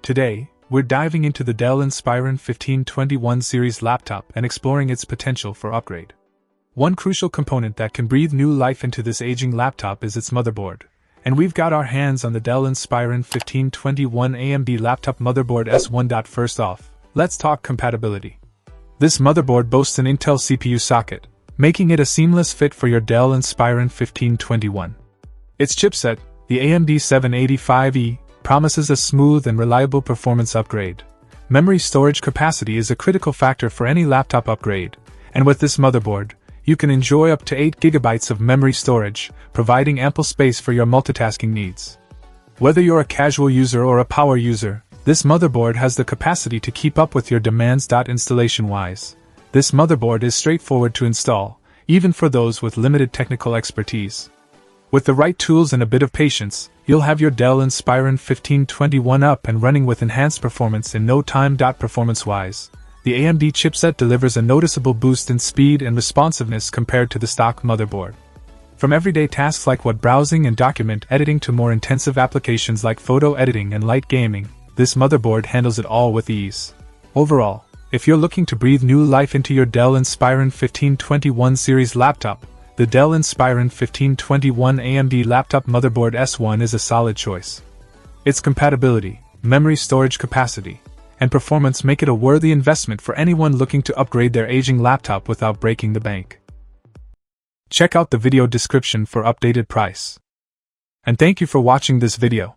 Today, we're diving into the Dell Inspiron 1521 series laptop and exploring its potential for upgrade. One crucial component that can breathe new life into this aging laptop is its motherboard, and we've got our hands on the Dell Inspiron 1521 AMD laptop motherboard S1. First off, let's talk compatibility. This motherboard boasts an Intel CPU socket, making it a seamless fit for your Dell Inspiron 1521. Its chipset, the AMD 785E, promises a smooth and reliable performance upgrade. Memory storage capacity is a critical factor for any laptop upgrade, and with this motherboard, you can enjoy up to 8 GB of memory storage, providing ample space for your multitasking needs. Whether you're a casual user or a power user, this motherboard has the capacity to keep up with your demands. Installation-wise, this motherboard is straightforward to install, even for those with limited technical expertise. With the right tools and a bit of patience, you'll have your Dell Inspiron 1521 up and running with enhanced performance in no time. Performance-wise, the AMD chipset delivers a noticeable boost in speed and responsiveness compared to the stock motherboard. From everyday tasks like web browsing and document editing to more intensive applications like photo editing and light gaming, this motherboard handles it all with ease. Overall, if you're looking to breathe new life into your Dell Inspiron 1521 series laptop, the Dell Inspiron 1521 AMD laptop motherboard S1 is a solid choice. Its compatibility, memory storage capacity, and performance make it a worthy investment for anyone looking to upgrade their aging laptop without breaking the bank. Check out the video description for updated price. And thank you for watching this video.